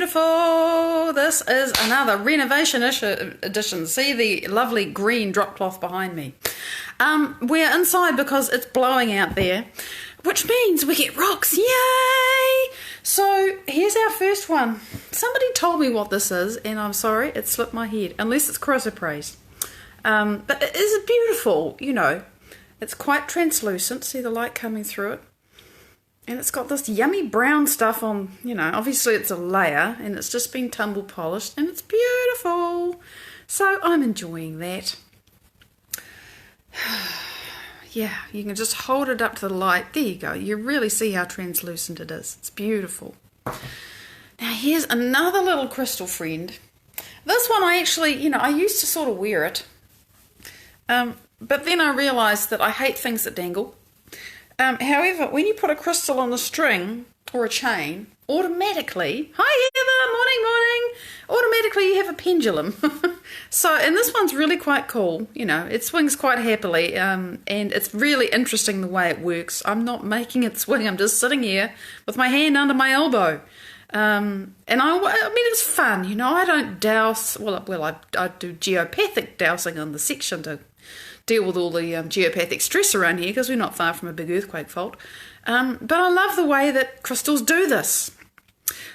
beautiful. This is another renovation edition. See the lovely green drop cloth behind me. We're inside because it's blowing out there, which means we get rocks. Yay! So here's our first one. Somebody told me what this is, and I'm sorry, it slipped my head, unless it's chrysoprase. But it is beautiful, you know. It's quite translucent. See the light coming through it? And it's got this yummy brown stuff on, you know, obviously it's a layer and it's just been tumble polished and it's beautiful. So I'm enjoying that. Yeah, you can just hold it up to the light. There you go. You really see how translucent it is. It's beautiful. Now here's another little crystal friend. This one I actually, you know, I used to sort of wear it. But then I realised that I hate things that dangle. However, when you put a crystal on a string or a chain, automatically, hi Heather, morning, automatically you have a pendulum. So, and this one's really quite cool, you know, it swings quite happily, and it's really interesting the way it works. I'm not making it swing, I'm just sitting here with my hand under my elbow. And I mean, it's fun, you know, I don't douse, well I do geopathic dowsing on the section to deal with all the geopathic stress around here because we're not far from a big earthquake fault. But I love the way that crystals do this.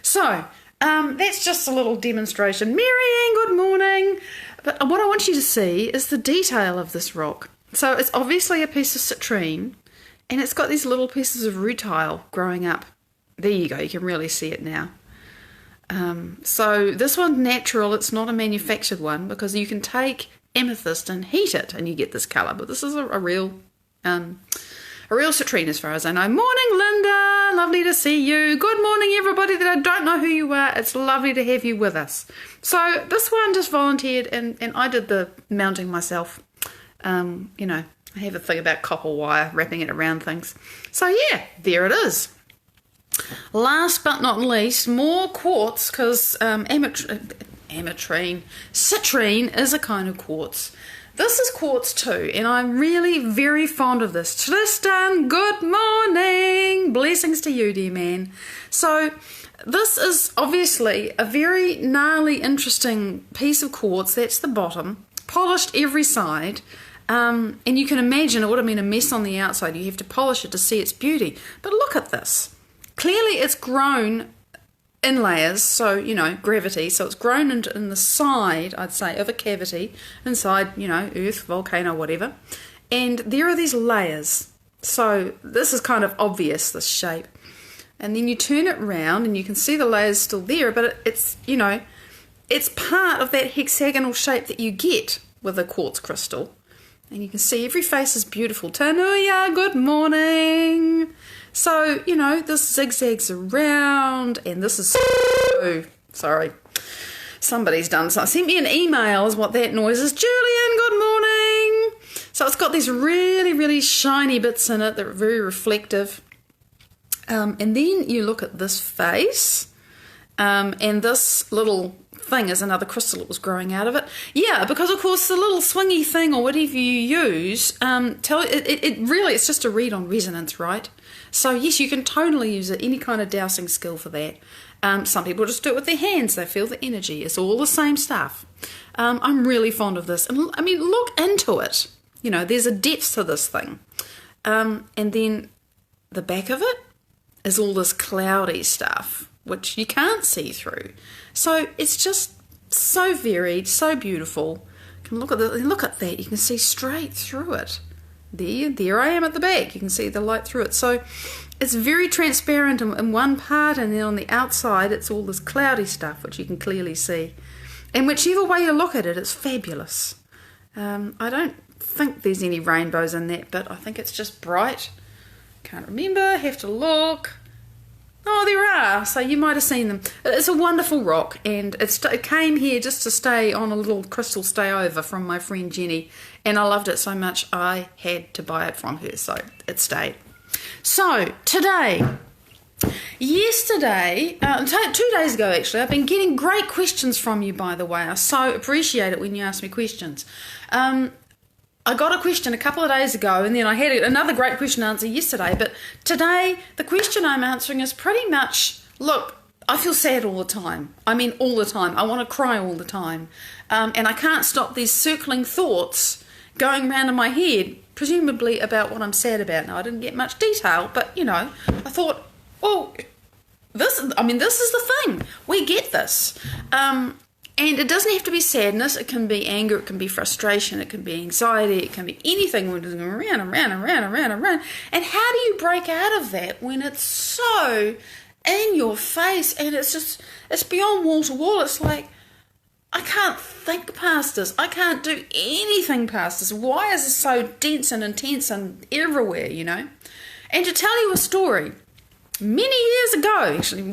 So that's just a little demonstration. Marianne, good morning. But what I want you to see is the detail of this rock. So it's obviously a piece of citrine and it's got these little pieces of rutile growing up. There you go, you can really see it now. So this one's natural, it's not a manufactured one because you can take amethyst and heat it and you get this colour, but this is a real citrine as far as I know. Morning Linda, lovely to see you. Good morning everybody that I don't know who you are. It's lovely to have you with us. So this one just volunteered and I did the mounting myself. You know, I have a thing about copper wire, wrapping it around things. So yeah, there it is. Last but not least, more quartz because citrine is a kind of quartz. This is quartz too, and I'm really very fond of this. Tristan, good morning. Blessings to you, dear man. So this is obviously a very gnarly, interesting piece of quartz. That's the bottom, polished every side. And you can imagine it would have been a mess on the outside. You have to polish it to see its beauty. But look at this. Clearly it's grown in layers, so, you know, gravity, so it's grown in the side, I'd say, of a cavity, inside, you know, earth, volcano, whatever, and there are these layers, so this is kind of obvious, this shape, and then you turn it round and you can see the layers still there, but it's, you know, it's part of that hexagonal shape that you get with a quartz crystal, and you can see every face is beautiful. Tanuya, good morning. So, you know, this zigzags around, and this is... Oh, sorry. Somebody's done something. Sent me an email is what that noise is. Julian, good morning. So it's got these really, really shiny bits in it that are very reflective. And then you look at this face, and this little thing is another crystal that was growing out of it. Yeah, because of course the little swingy thing or whatever you use, it's just a read on resonance, right? So yes, you can totally use it, any kind of dowsing skill for that. Some people just do it with their hands, they feel the energy. It's all the same stuff. I'm really fond of this. And I mean, look into it. You know, there's a depth to this thing. And then the back of it is all this cloudy stuff, which you can't see through. So it's just so varied, so beautiful. You can look at that, you can see straight through it. There I am at the back. You can see the light through it. So it's very transparent in one part, and then on the outside it's all this cloudy stuff which you can clearly see. And whichever way you look at it, it's fabulous. I don't think there's any rainbows in that, but I think it's just bright. Can't remember, have to look. Oh, there are. So you might have seen them. It's a wonderful rock, and it came here just to stay on a little crystal stay over from my friend Jenny, and I loved it so much I had to buy it from her, so it stayed. So yesterday, 2 days ago actually, I've been getting great questions from you, by the way. I so appreciate it when you ask me questions. I got a question a couple of days ago, and then I had another great question to answer yesterday, but today the question I'm answering is pretty much, look, I feel sad all the time. I mean, all the time. I want to cry all the time. And I can't stop these circling thoughts going around in my head, presumably about what I'm sad about. Now, I didn't get much detail, but, I thought, well, this is the thing. We get this. And it doesn't have to be sadness. It can be anger. It can be frustration. It can be anxiety. It can be anything. We're just going around and round and round and round and round. And how do you break out of that when it's so in your face and it's beyond wall to wall? It's like, I can't think past this. I can't do anything past this. Why is it so dense and intense and everywhere, And to tell you a story, many years ago, actually,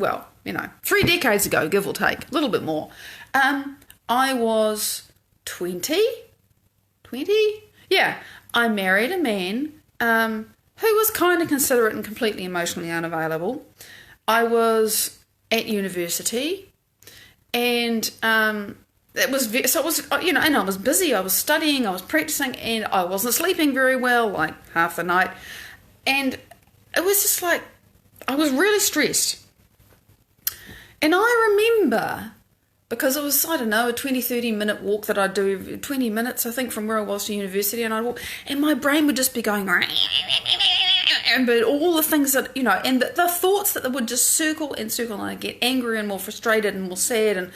3 decades ago, give or take, a little bit more, I was 20? Yeah, I married a man who was kind of considerate and completely emotionally unavailable. I was at university, and and I was busy. I was studying, I was practicing, and I wasn't sleeping very well, like half the night. And it was just like, I was really stressed. And I remember, because it was, a 20-30 minute walk that I'd do, 20 minutes, I think, from where I was to university, and I'd walk, and my brain would just be going, but all the things that, and the thoughts that would just circle and circle, and I'd get angry and more frustrated and more sad, and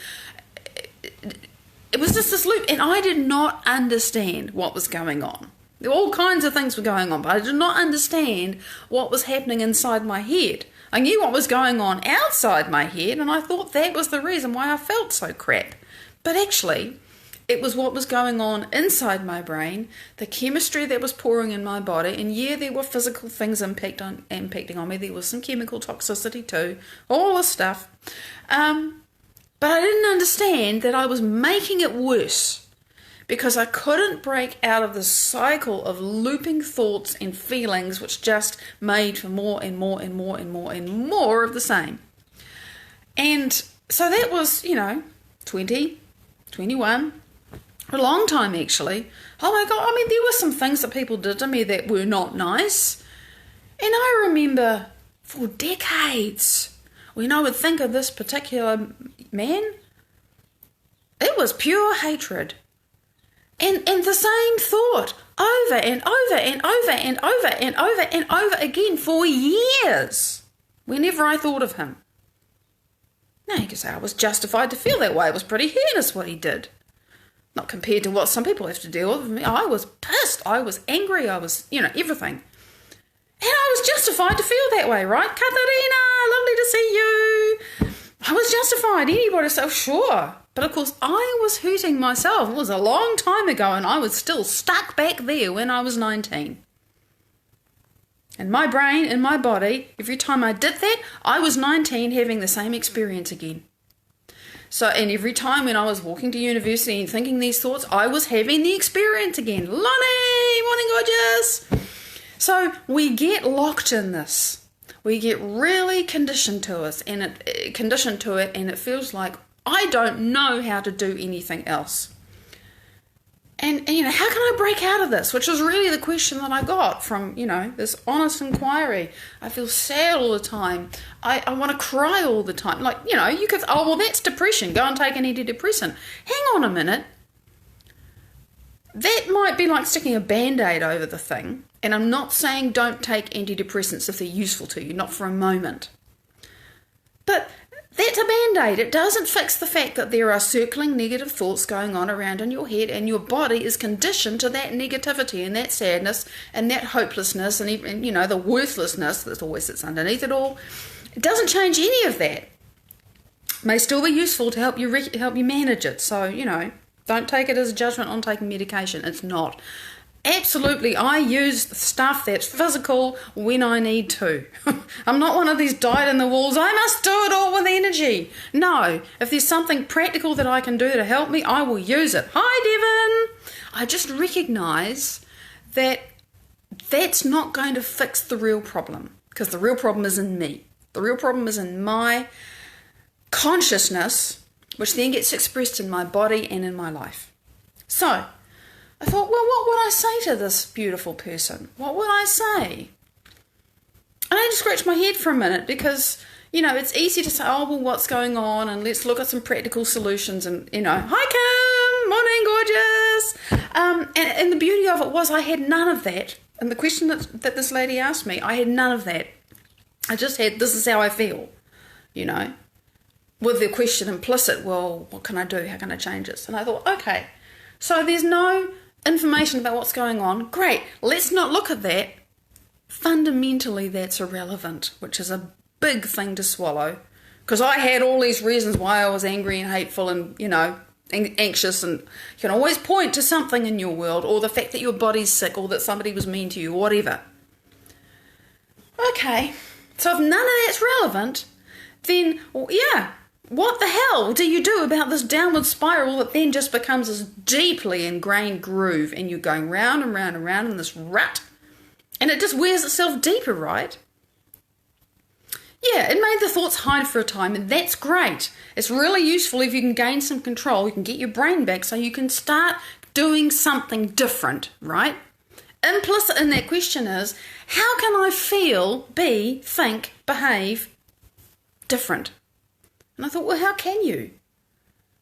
it was just this loop, and I did not understand what was going on. All kinds of things were going on, but I did not understand what was happening inside my head. I knew what was going on outside my head, and I thought that was the reason why I felt so crap. But actually, it was what was going on inside my brain, the chemistry that was pouring in my body, and there were physical things impacting on me. There was some chemical toxicity too, all this stuff. But I didn't understand that I was making it worse, because I couldn't break out of the cycle of looping thoughts and feelings which just made for more and more and more and more and more of the same. And so that was, 20, 21, a long time actually. Oh my God, there were some things that people did to me that were not nice. And I remember for decades, when I would think of this particular man, it was pure hatred. And the same thought over and over and over and over and over and over again for years whenever I thought of him. Now you can say I was justified to feel that way. It was pretty heinous what he did. Not compared to what some people have to deal with. I was pissed. I was angry. I was, everything. And I was justified to feel that way, right? Katarina, lovely to see you. I was justified. Anybody say, sure. But of course, I was hurting myself. It was a long time ago, and I was still stuck back there when I was 19. And my brain and my body, every time I did that, I was 19 having the same experience again. So, and every time when I was walking to university and thinking these thoughts, I was having the experience again. Lonnie, morning gorgeous. So we get locked in this. We get really conditioned to it, and it feels like I don't know how to do anything else. And how can I break out of this? Which is really the question that I got from, this honest inquiry. I feel sad all the time. I want to cry all the time. Like, you could, that's depression. Go and take an antidepressant. Hang on a minute. That might be like sticking a Band-Aid over the thing. And I'm not saying don't take antidepressants if they're useful to you, not for a moment. But that's a Band-Aid. It doesn't fix the fact that there are circling negative thoughts going on around in your head, and your body is conditioned to that negativity and that sadness and that hopelessness and even, the worthlessness that always sits underneath it all. It doesn't change any of that. It may still be useful to help you manage it. So, don't take it as a judgment on taking medication. It's not. Absolutely, I use stuff that's physical when I need to. I'm not one of these dyed-in-the-walls, I must do it all with energy. No, if there's something practical that I can do to help me, I will use it. Hi, Devon! I just recognise that that's not going to fix the real problem, because the real problem is in me. The real problem is in my consciousness, which then gets expressed in my body and in my life. So, I thought, well, what would I say to this beautiful person? What would I say? And I had to scratch my head for a minute because, it's easy to say, oh, well, what's going on? And let's look at some practical solutions. And, hi, Kim, morning, gorgeous. And the beauty of it was I had none of that. And the question that this lady asked me, I had none of that. I just had, this is how I feel, with the question implicit, well, what can I do? How can I change this? And I thought, okay, so there's no information about what's going on. Great, let's not look at that. Fundamentally, that's irrelevant, which is a big thing to swallow, because I had all these reasons why I was angry and hateful and, anxious, and you can always point to something in your world, or the fact that your body's sick, or that somebody was mean to you, or whatever. Okay, so if none of that's relevant, then, what the hell do you do about this downward spiral that then just becomes this deeply ingrained groove, and you're going round and round and round in this rut, and it just wears itself deeper, right? Yeah, it made the thoughts hide for a time, and that's great. It's really useful if you can gain some control. You can get your brain back so you can start doing something different, right? Implicit in that question is, how can I feel, be, think, behave different? And I thought, well, how can you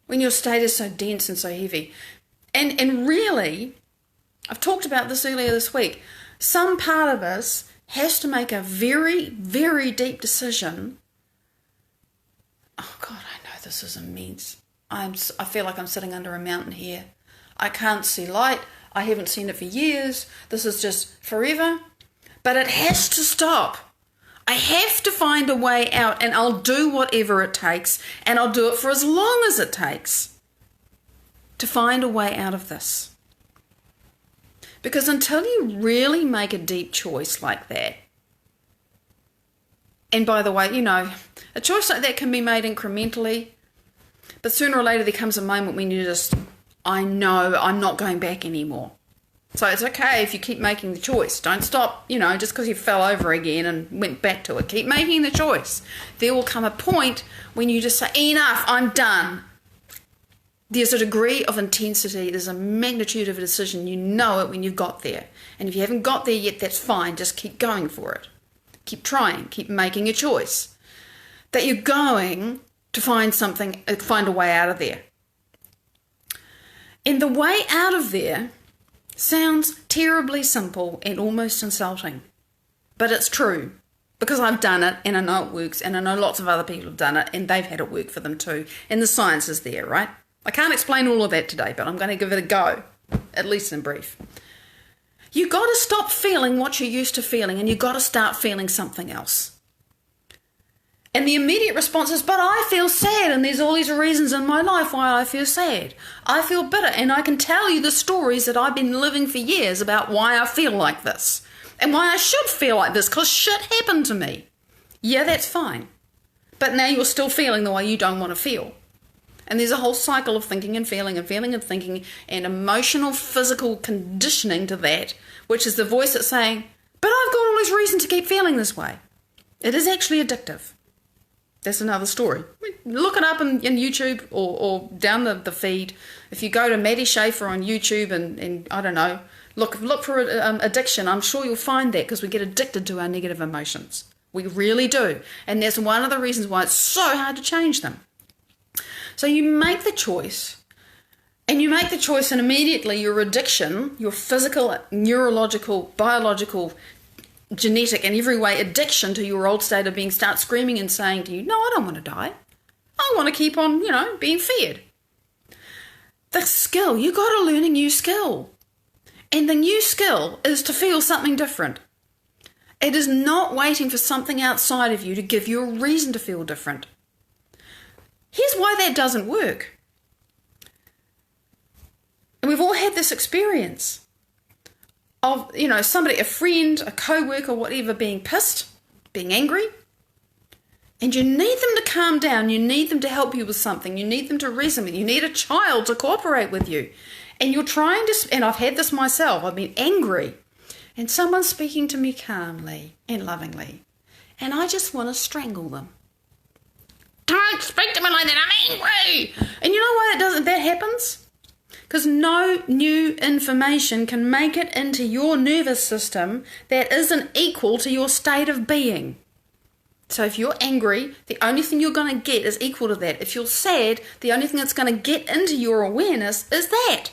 when your state is so dense and so heavy? And really, I've talked about this earlier this week, some part of us has to make a very, very deep decision. Oh God, I know this is immense. I feel like I'm sitting under a mountain here. I can't see light. I haven't seen it for years. This is just forever. But it has to stop. I have to find a way out, and I'll do whatever it takes, and I'll do it for as long as it takes to find a way out of this. Because until you really make a deep choice like that, and by the way, a choice like that can be made incrementally, but sooner or later there comes a moment when you just, I know I'm not going back anymore. So it's okay if you keep making the choice. Don't stop, just because you fell over again and went back to it. Keep making the choice. There will come a point when you just say, enough, I'm done. There's a degree of intensity, there's a magnitude of a decision, you know it when you've got there. And if you haven't got there yet, that's fine, just keep going for it. Keep trying, keep making a choice. That you're going to find a way out of there. And the way out of there sounds terribly simple and almost insulting. But it's true, because I've done it and I know it works, and I know lots of other people have done it and they've had it work for them too. And the science is there, right? I can't explain all of that today, but I'm going to give it a go, at least in brief. You got to stop feeling what you're used to feeling, and you got to start feeling something else. And the immediate response is, but I feel sad, and there's all these reasons in my life why I feel sad. I feel bitter, and I can tell you the stories that I've been living for years about why I feel like this, and why I should feel like this, because shit happened to me. Yeah, that's fine. But now you're still feeling the way you don't want to feel. And there's a whole cycle of thinking and feeling and feeling and thinking and emotional, physical conditioning to that, which is the voice that's saying, but I've got all this reason to keep feeling this way. It is actually addictive. That's another story. Look it up in YouTube or down the feed. If you go to Maddie Schaefer on YouTube and I don't know, look for addiction, I'm sure you'll find that, because we get addicted to our negative emotions. We really do. And that's one of the reasons why it's so hard to change them. So you make the choice, and immediately your addiction, your physical, neurological, biological, genetic, and every way addiction to your old state of being starts screaming and saying to you, no, I don't want to die. I want to keep on, being fed. The skill, you got to learn a new skill. And the new skill is to feel something different. It is not waiting for something outside of you to give you a reason to feel different. Here's why that doesn't work. And we've all had this experience of, somebody, a friend, a co-worker, whatever, being pissed, being angry. And you need them to calm down. You need them to help you with something. You need them to reason with you. You need a child to cooperate with you. And you're trying to, and I've had this myself, I've been angry. And someone's speaking to me calmly and lovingly. And I just want to strangle them. Don't speak to me like that, I'm angry. And you know why that happens? Because no new information can make it into your nervous system that isn't equal to your state of being. So if you're angry, the only thing you're going to get is equal to that. If you're sad, the only thing that's going to get into your awareness is that.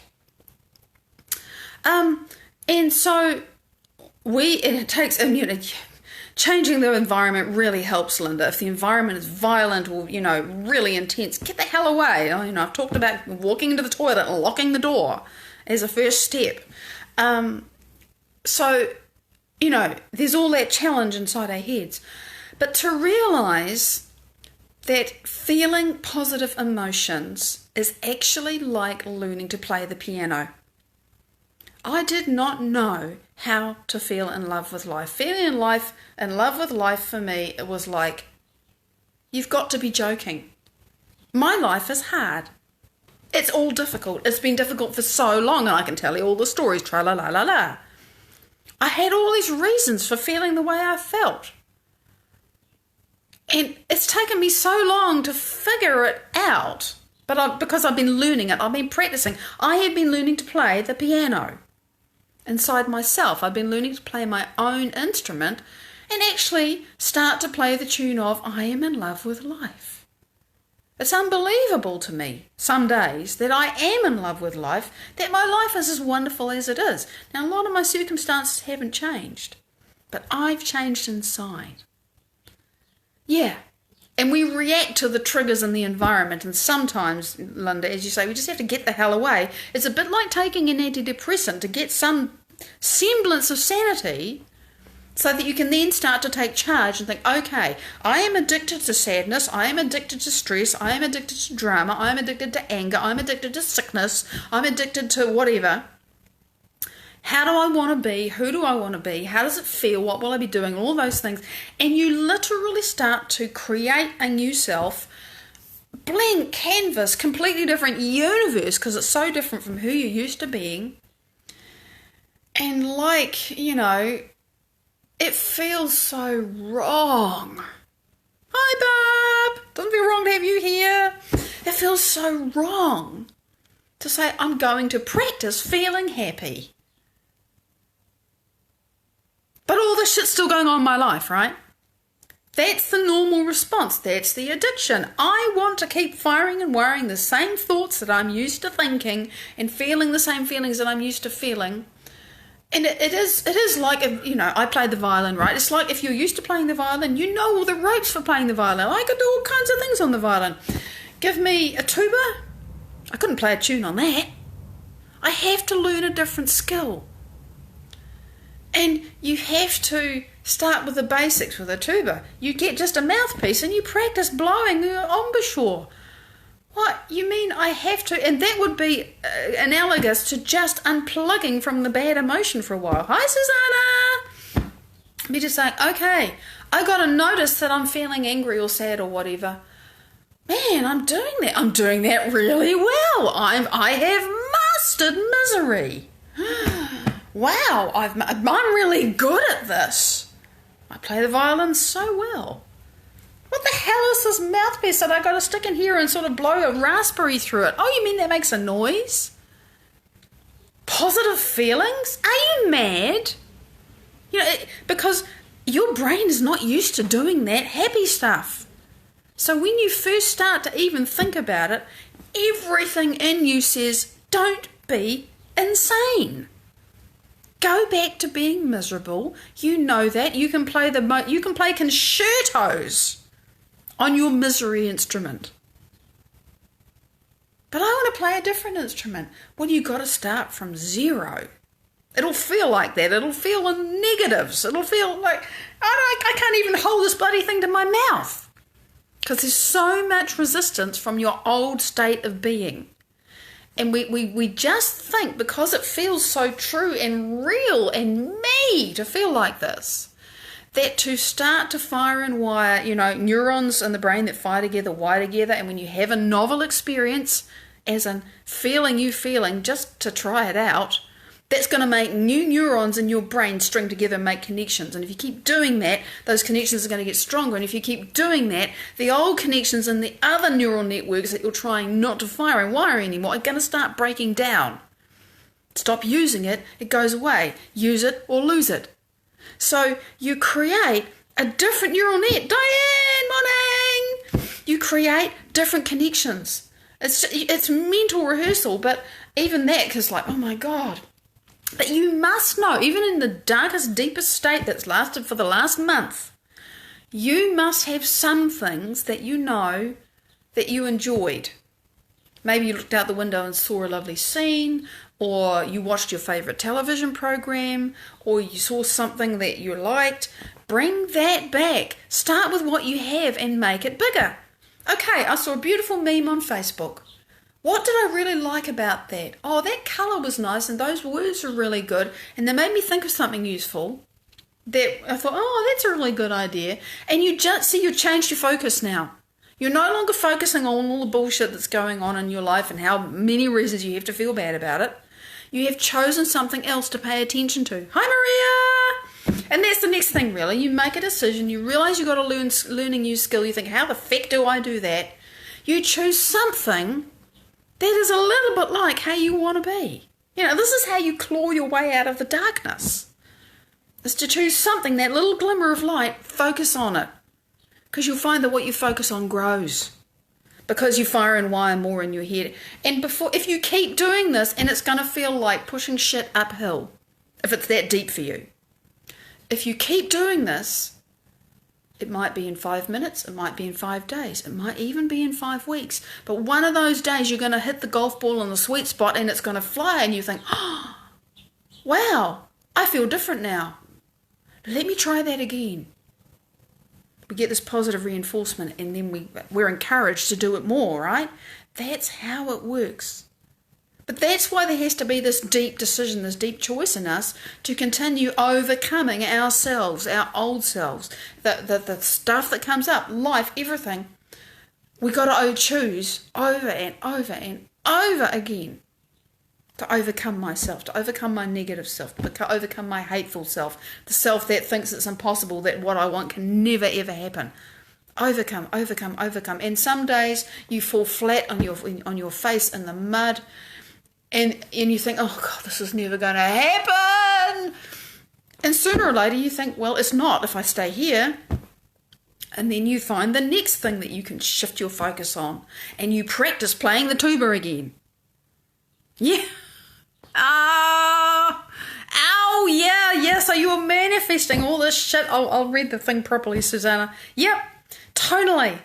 And so changing the environment really helps, Linda. If the environment is violent or, really intense, get the hell away. I've talked about walking into the toilet and locking the door as a first step. So, there's all that challenge inside our heads. But to realise that feeling positive emotions is actually like learning to play the piano. I did not know how to feel in love with life. Feeling in love with life for me, it was like, you've got to be joking. My life is hard. It's all difficult. It's been difficult for so long, and I can tell you all the stories, tra-la-la-la-la. I had all these reasons for feeling the way I felt. And it's taken me so long to figure it out, but because I've been learning it, I've been practicing. I have been learning to play the piano. Inside myself, I've been learning to play my own instrument and actually start to play the tune of I am in love with life. It's unbelievable to me some days that I am in love with life, that my life is as wonderful as it is. Now, a lot of my circumstances haven't changed, but I've changed inside. Yeah, and we react to the triggers in the environment, and sometimes, Linda, as you say, we just have to get the hell away. It's a bit like taking an antidepressant to get some semblance of sanity so that you can then start to take charge and think, okay, I am addicted to sadness, I am addicted to stress, I am addicted to drama, I am addicted to anger, I'm addicted to sickness, I'm addicted to whatever. How do I want to be? Who do I want to be? How does it feel? What will I be doing? All those things. And you literally start to create a new self, blank canvas, completely different universe, because it's so different from who you're used to being. And it feels so wrong. Hi, Barb. Doesn't feel wrong to have you here. It feels so wrong to say, I'm going to practice feeling happy. But all this shit's still going on in my life, right? That's the normal response. That's the addiction. I want to keep firing and wiring the same thoughts that I'm used to thinking and feeling the same feelings that I'm used to feeling. And it is like, I played the violin, right? It's like if you're used to playing the violin, you know all the ropes for playing the violin. I could do all kinds of things on the violin. Give me a tuba, I couldn't play a tune on that. I have to learn a different skill. And you have to start with the basics with a tuba. You get just a mouthpiece and you practice blowing the embouchure. What? You mean I have to? And that would be analogous to just unplugging from the bad emotion for a while. Hi, Susanna! Me just saying, okay, I got to notice that I'm feeling angry or sad or whatever. Man, I'm doing that. I'm doing that really well. I have mastered misery. Wow, I'm really good at this. I play the violin so well. What the hell is this mouthpiece that I got to stick in here and sort of blow a raspberry through it? Oh, you mean that makes a noise? Positive feelings? Are you mad? Because your brain is not used to doing that happy stuff. So when you first start to even think about it, everything in you says, don't be insane. Go back to being miserable. You know that. You can play concertos on your misery instrument. But I want to play a different instrument. Well, you got to start from zero. It'll feel like that. It'll feel in negatives. It'll feel like I can't even hold this bloody thing to my mouth because there's so much resistance from your old state of being. And we just think because it feels so true and real and me to feel like this, that to start to fire and wire, neurons in the brain that fire together, wire together, and when you have a novel experience, as in feeling just to try it out, that's going to make new neurons in your brain string together and make connections. And if you keep doing that, those connections are going to get stronger. And if you keep doing that, the old connections in the other neural networks that you're trying not to fire and wire anymore are going to start breaking down. Stop using it, it goes away. Use it or lose it. So you create a different neural net. Diane, morning! You create different connections. It's mental rehearsal, but even that, because like, oh my God. But you must know, even in the darkest, deepest state that's lasted for the last month, you must have some things that you know that you enjoyed. Maybe you looked out the window and saw a lovely scene, or you watched your favourite television program, or you saw something that you liked. Bring that back. Start with what you have and make it bigger. Okay, I saw a beautiful meme on Facebook. What did I really like about that? Oh, that colour was nice and those words were really good, and they made me think of something useful. That I thought, oh, that's a really good idea. And you just see, you changed your focus now. You're no longer focusing on all the bullshit that's going on in your life and how many reasons you have to feel bad about it. You have chosen something else to pay attention to. Hi, Maria! And that's the next thing, really. You make a decision. You realise you've got to learn a new skill. You think, how the feck do I do that? You choose something that is a little bit like how you want to be. You know, this is how you claw your way out of the darkness. Is to choose something, that little glimmer of light, focus on it. Because you'll find that what you focus on grows. Because you fire and wire more in your head. And if you keep doing this, and it's going to feel like pushing shit uphill, if it's that deep for you. If you keep doing this, it might be in 5 minutes, it might be in 5 days, it might even be in 5 weeks. But one of those days you're going to hit the golf ball in the sweet spot and it's going to fly and you think, oh, wow, I feel different now. Let me try that again. We get this positive reinforcement and then we're encouraged to do it more, right? That's how it works. But that's why there has to be this deep decision, this deep choice in us to continue overcoming ourselves, our old selves, the stuff that comes up, life, everything. We got to choose over and over and over again to overcome myself, to overcome my negative self, to overcome my hateful self, the self that thinks it's impossible, that what I want can never ever happen. Overcome, overcome, overcome. And some days you fall flat on your face in the mud, and you think, oh God, this is never going to happen. And sooner or later you think, well, it's not if I stay here. And then you find the next thing that you can shift your focus on, and you practice playing the tuba again. Yeah. Oh, yeah. So you were manifesting all this shit. I'll read the thing properly, Susanna. Yep, totally.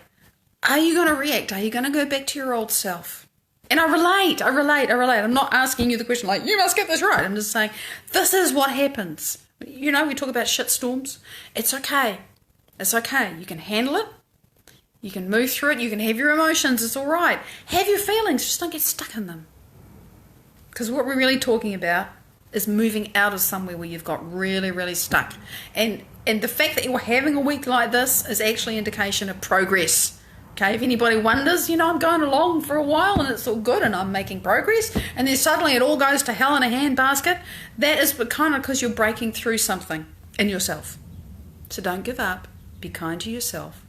Are you going to react? Are you going to go back to your old self? And I relate. I'm not asking you the question like, you must get this right. I'm just saying, this is what happens. You know, we talk about shit storms. It's okay. It's okay. You can handle it. You can move through it. You can have your emotions. It's all right. Have your feelings. Just don't get stuck in them. Because what we're really talking about is moving out of somewhere where you've got really, really stuck. And the fact that you're having a week like this is actually an indication of progress. Okay, if anybody wonders, you know, I'm going along for a while and it's all good and I'm making progress, and then suddenly it all goes to hell in a handbasket, that is kind of because you're breaking through something in yourself. So don't give up. Be kind to yourself.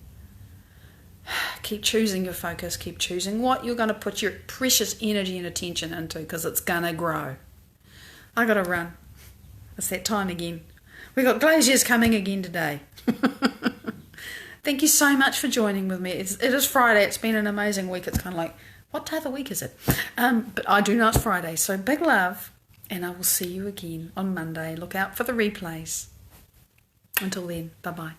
Keep choosing your focus. Keep choosing what you're going to put your precious energy and attention into, because it's going to grow. I got to run. It's that time again. We got glaciers coming again today. Thank you so much for joining with me. It is Friday. It's been an amazing week. It's kind of like, what day of the week is it? But I do know it's Friday. So big love, and I will see you again on Monday. Look out for the replays. Until then, bye-bye.